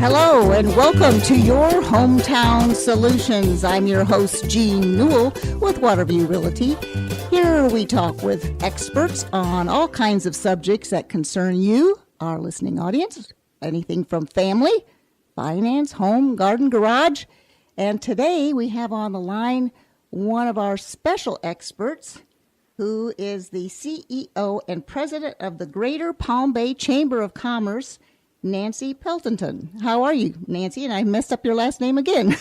Hello and welcome to your Hometown Solutions. I'm your host, Jean Newell with Waterview Realty. Here we talk with experts on all kinds of subjects that concern you, our listening audience. Anything from family, finance, home, garden, garage. And today we have on the line one of our special experts who is the CEO and president of the Greater Palm Bay Chamber of Commerce, Nancy Peltonen. How are you, Nancy? And I messed up your last name again.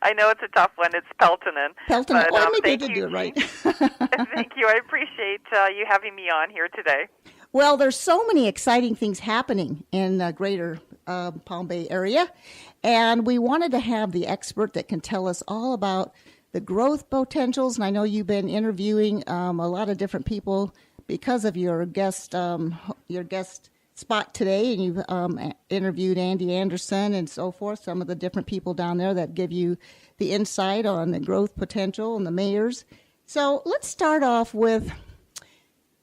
I know it's a tough one. It's Peltonen. Peltonen. But, well, maybe I did you, do it right. Thank you. I appreciate you having me on here today. Well, there's so many exciting things happening in the greater Palm Bay area, and we wanted to have the expert that can tell us all about the growth potentials. And I know you've been interviewing a lot of different people because of your guest spot today, and you've interviewed Andy Anderson and so forth, some of the different people down there that give you the insight on the growth potential and the mayors. So let's start off with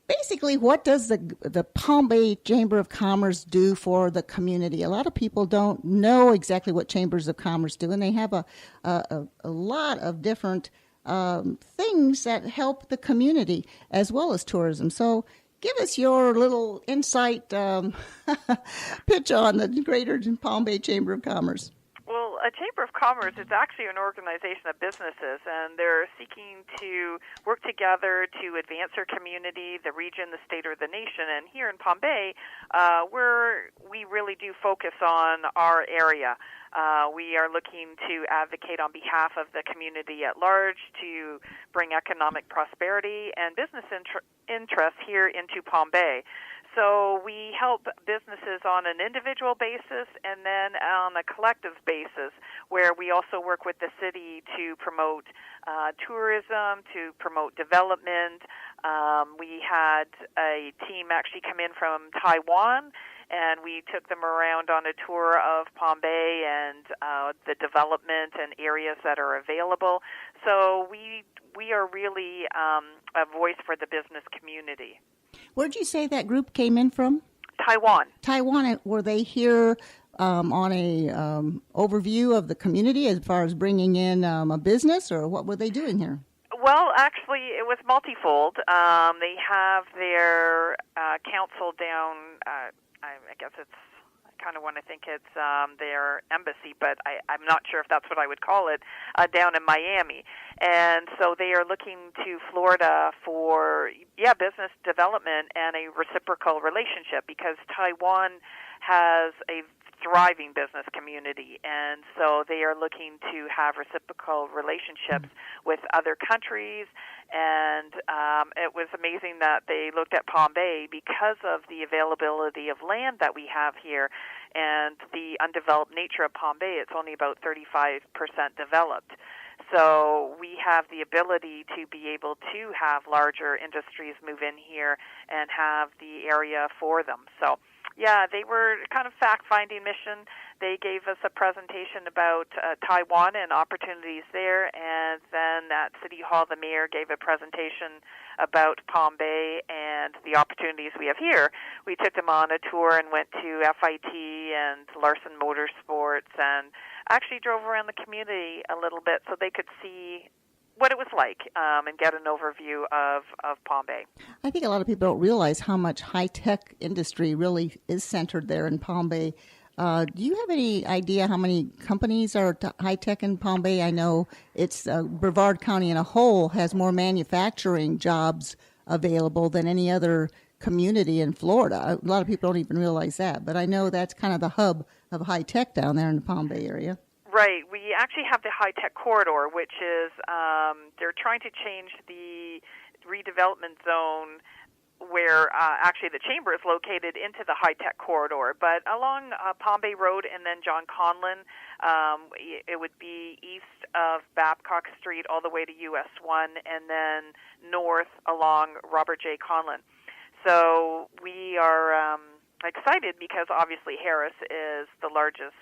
basically what does the Palm Bay Chamber of Commerce do for the community? A lot of people don't know exactly what chambers of commerce do, and they have a lot of different things that help the community as well as tourism. So give us your little insight pitch on the Greater Palm Bay Chamber of Commerce. Well, a Chamber of Commerce is actually an organization of businesses, and they're seeking to work together to advance their community, the region, the state, or the nation. And here in Palm Bay, we really do focus on our area. We are looking to advocate on behalf of the community at large to bring economic prosperity and business interest here into Palm Bay. So we help businesses on an individual basis and then on a collective basis, where we also work with the city to promote tourism, to promote development. We had a team actually come in from Taiwan, and we took them around on a tour of Palm Bay and the development and areas that are available. So we are really a voice for the business community. Where'd you say that group came in from? Taiwan. Taiwan. Were they here on a overview of the community as far as bringing in a business, or what were they doing here? Well, actually, it was multifold. They have their council down, I guess it's, I kind of want to think it's their embassy, but I'm not sure if that's what I would call it, down in Miami. And so they are looking to Florida for, business development and a reciprocal relationship, because Taiwan has a thriving business community, and so they are looking to have reciprocal relationships with other countries. And it was amazing that they looked at Palm Bay because of the availability of land that we have here and the undeveloped nature of Palm Bay. It's only about 35% developed. So we have the ability to be able to have larger industries move in here and have the area for them. So they were kind of fact-finding mission. They gave us a presentation about Taiwan and opportunities there, and then at City Hall, the mayor gave a presentation about Palm Bay and the opportunities we have here. We took them on a tour and went to FIT and Larson Motorsports and actually drove around the community a little bit so they could see what it was like and get an overview of Palm Bay. I think a lot of people don't realize how much high-tech industry really is centered there in Palm Bay. Do you have any idea how many companies are high-tech in Palm Bay? I know it's Brevard County in a whole has more manufacturing jobs available than any other community in Florida. A lot of people don't even realize that, but I know that's kind of the hub of high-tech down there in the Palm Bay area. Right. We actually have the high-tech corridor, which is they're trying to change the redevelopment zone where actually the chamber is located into the high-tech corridor. But along Palm Bay Road and then John Conlon, it would be east of Babcock Street all the way to US 1 and then north along Robert J. Conlon. So we are excited because obviously Harris is the largest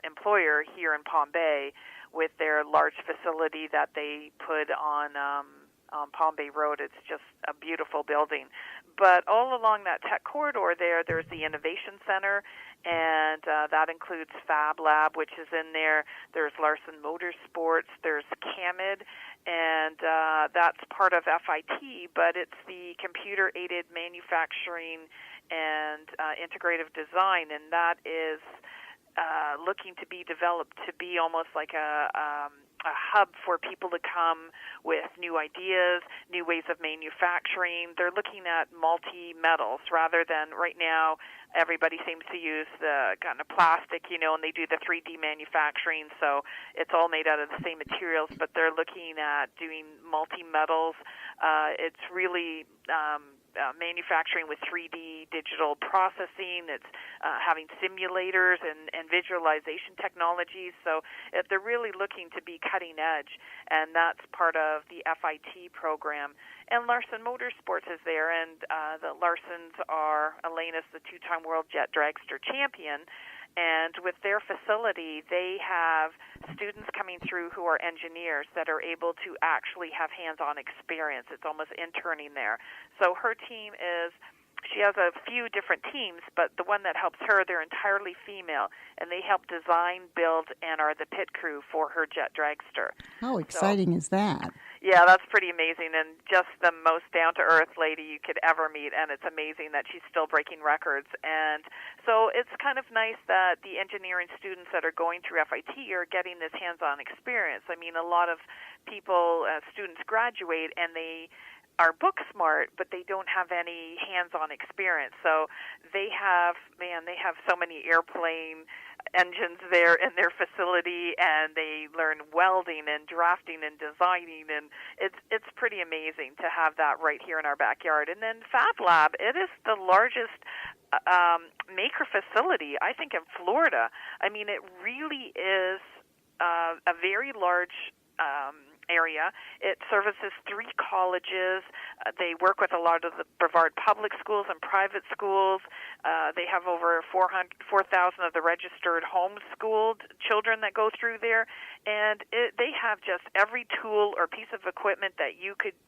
employer here in Palm Bay with their large facility that they put on on Palm Bay Road. It's just a beautiful building. But all along that tech corridor there's the Innovation Center, and that includes Fab Lab, which is in there. There's Larson Motorsports. There's CAMID, and that's part of FIT, but it's the Computer-Aided Manufacturing and Integrative Design, and that is looking to be developed to be almost like a hub for people to come with new ideas, new ways of manufacturing. They're looking at multi-metals rather than right now everybody seems to use the kind of plastic, and they do the 3D manufacturing, so it's all made out of the same materials, but they're looking at doing multi-metals. It's really manufacturing with 3D digital processing. It's having simulators and visualization technologies. So they're really looking to be cutting edge, and that's part of the FIT program. And Larson Motorsports is there, and the Larsons are, Elena's the two-time World Jet Dragster champion, and with their facility, they have students coming through who are engineers that are able to actually have hands-on experience. It's almost interning there. So her team she has a few different teams, but the one that helps her, they're entirely female, and they help design, build, and are the pit crew for her jet dragster. How exciting is that? Yeah, that's pretty amazing, and just the most down-to-earth lady you could ever meet, and it's amazing that she's still breaking records. And so it's kind of nice that the engineering students that are going through FIT are getting this hands-on experience. I mean, a lot of people, students graduate, and they are book smart, but they don't have any hands-on experience. So they have so many airplane engines there in their facility, and they learn welding and drafting and designing, and it's pretty amazing to have that right here in our backyard. And then Fab Lab, it is the largest maker facility, I think, in Florida. I mean, it really is a very large area. It services 3 colleges. They work with a lot of the Brevard public schools and private schools. They have over 4,000 of the registered homeschooled children that go through there. And they have just every tool or piece of equipment that you could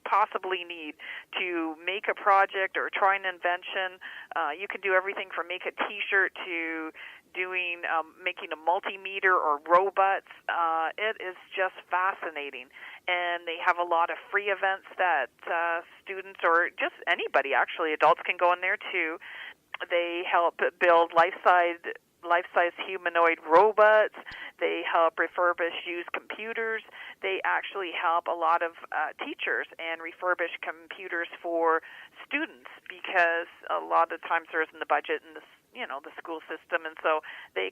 possibly need to make a project or try an invention. You can do everything from make a T-shirt to doing making a multimeter or robots. It is just fascinating, and they have a lot of free events that students or just anybody, actually adults, can go in there too. They help build life-size humanoid robots. They help refurbish used computers. They actually help a lot of teachers and refurbish computers for students, because a lot of times there isn't the budget in the school system, and so they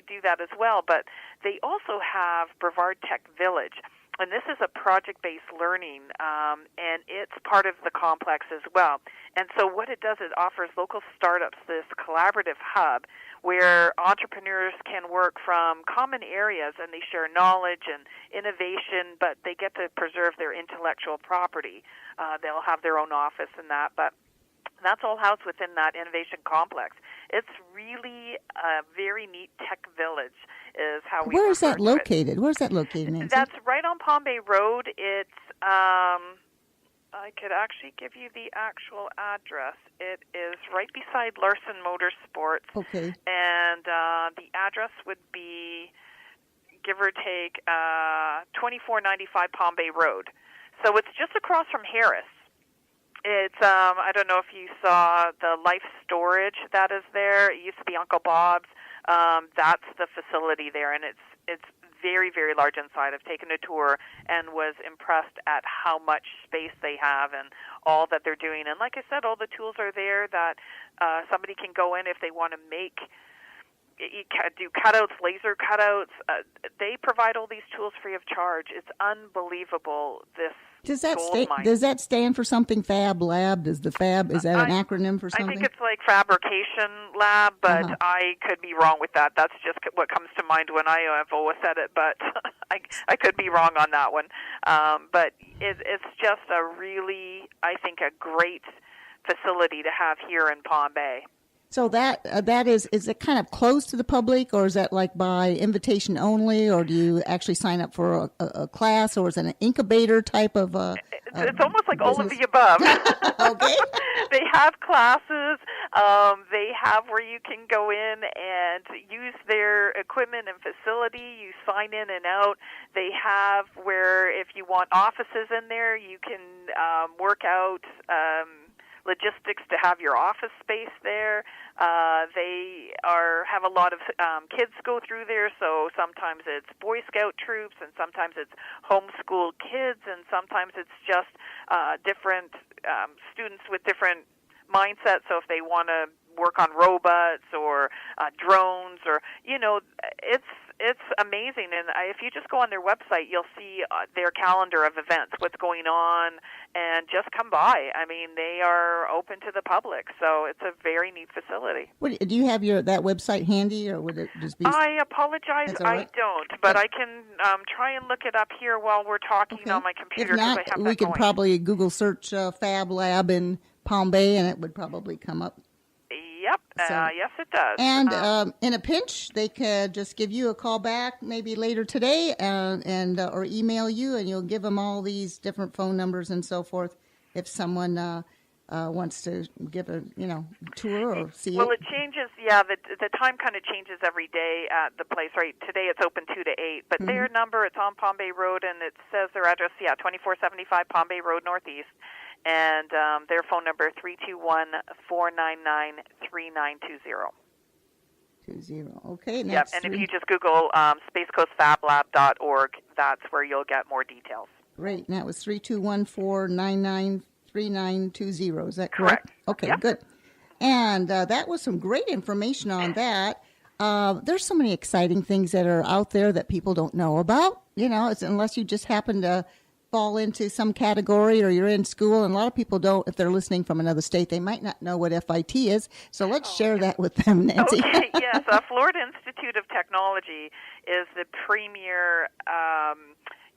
do that as well. But they also have Brevard Tech Village, and this is a project-based learning, and it's part of the complex as well. And so what it does is offers local startups this collaborative hub where entrepreneurs can work from common areas, and they share knowledge and innovation, but they get to preserve their intellectual property. They'll have their own office and that, but that's all housed within that innovation complex. It's really a very neat tech village is how we Where is that refer to located? Where's that located, Nancy? That's right on Palm Bay Road. It's, I could actually give you the actual address. It is right beside Larson Motorsports. Okay. And the address would be, give or take, 2495 Palm Bay Road. So it's just across from Harris. It's, I don't know if you saw the Life Storage that is there. It used to be Uncle Bob's. That's the facility there, and it's very, very large inside. I've taken a tour and was impressed at how much space they have and all that they're doing. And like I said, all the tools are there that somebody can go in if they want to do cutouts, laser cutouts. They provide all these tools free of charge. It's unbelievable, this Does that stand for something, Fab Lab? Is that an acronym for something? I think it's like Fabrication Lab, but I could be wrong with that. That's just what comes to mind when I've always said it, but I could be wrong on that one. But it's just a really, I think, a great facility to have here in Palm Bay. So that is it kind of closed to the public, or is that like by invitation only, or do you actually sign up for a class, or is it an incubator type of It's almost like business? all of the above. Okay. They have classes. They have where you can go in and use their equipment and facility. You sign in and out. They have where if you want offices in there, you can work out logistics to have your office space there. They have a lot of kids go through there, so sometimes it's Boy Scout troops, and sometimes it's homeschool kids, and sometimes it's just different students with different mindsets. So if they want to work on robots or drones, or it's amazing. And if you just go on their website, you'll see their calendar of events, what's going on, and just come by. I mean, they are open to the public, so it's a very neat facility. Do you have that website handy, or would it just be? I apologize, right. I don't, but I can try and look it up here while we're talking on my computer. If not, I have we could going. probably Google search Fab Lab in Palm Bay, and it would probably come up. Yep. Yes, it does. And in a pinch, they could just give you a call back maybe later today, and or email you, and you'll give them all these different phone numbers and so forth if someone wants to give a tour or see Well, it. it changes. Yeah, the time kind of changes every day at the place. Right, today it's open 2 to 8, but their number, it's on Palm Bay Road, and it says their address. 2475 Palm Bay Road Northeast. And their phone number, 321-499-3920. 20. Okay. And yep, and if you just Google spacecoastfablab.org, that's where you'll get more details. Great. And that was 321-499-3920. Is that correct? Okay, yep. Good. And that was some great information on that. There's so many exciting things that are out there that people don't know about. It's unless you just happen to fall into some category or you're in school, and a lot of people don't. If they're listening from another state, they might not know what FIT is. So let's share that with them, Nancy. Okay, yes. Florida Institute of Technology is the premier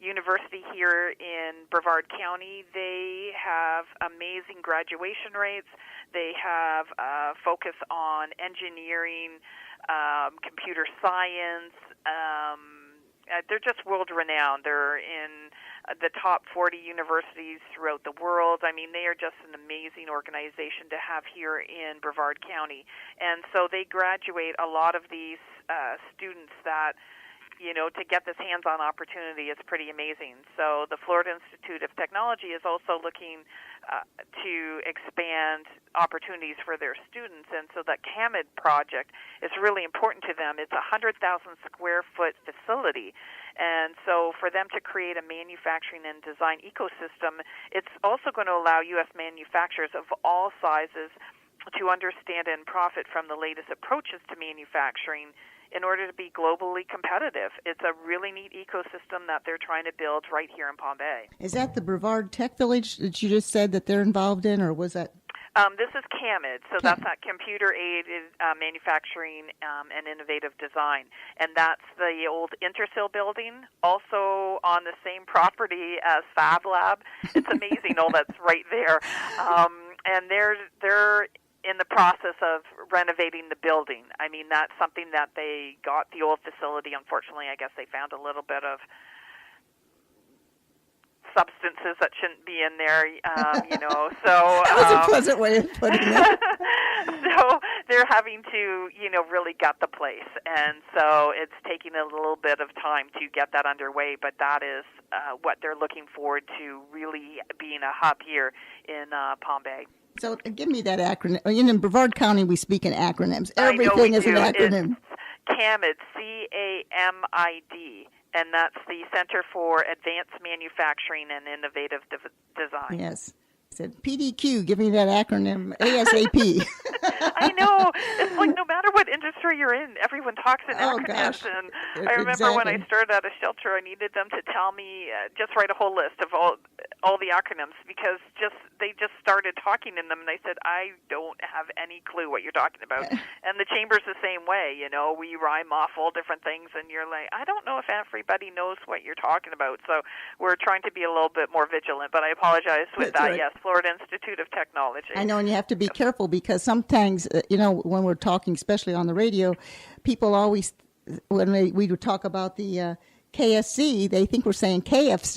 university here in Brevard County. They have amazing graduation rates. They have a focus on engineering, computer science. They're just world-renowned. They're in the top 40 universities throughout the world. I mean, they are just an amazing organization to have here in Brevard County. And so they graduate a lot of these students that, to get this hands-on opportunity is pretty amazing. So the Florida Institute of Technology is also looking to expand opportunities for their students. And so the CAMID project is really important to them. It's a 100,000 square foot facility. And so for them to create a manufacturing and design ecosystem, it's also going to allow U.S. manufacturers of all sizes to understand and profit from the latest approaches to manufacturing in order to be globally competitive. It's a really neat ecosystem that they're trying to build right here in Palm Bay. Is that the Brevard Tech Village that you just said that they're involved in, or was that? This is CAMID, so that's that computer-aided manufacturing and innovative design. And that's the old Intersil building, also on the same property as Fab Lab. It's amazing, all that's right there. And they're in the process of renovating the building. I mean, that's something that they got the old facility. Unfortunately, I guess they found a little bit of substances that shouldn't be in there, so... That was a pleasant way of putting it. So they're having to, really gut the place. And so it's taking a little bit of time to get that underway, but that is what they're looking forward to, really being a hub here in Palm Bay. So give me that acronym. In Brevard County, we speak in acronyms. Everything is an acronym. It's CAMID, C-A-M-I-D, and that's the Center for Advanced Manufacturing and Innovative Design. Yes. I said PDQ, give me that acronym ASAP. I know. It's like no matter what industry you're in, everyone talks in acronyms. Gosh. And I remember when I started at a shelter, I needed them to tell me, just write a whole list of all the acronyms because they just started talking in them, and I said, I don't have any clue what you're talking about. And the chamber's the same way, you know, we rhyme off all different things, and you're like, I don't know if everybody knows what you're talking about. So we're trying to be a little bit more vigilant, but I apologize with that. Right. Yes, Florida Institute of Technology. I know, and you have to be careful because sometimes, you know, when we're talking, especially on the radio, people always, when we talk about the KSC, they think we're saying KFC.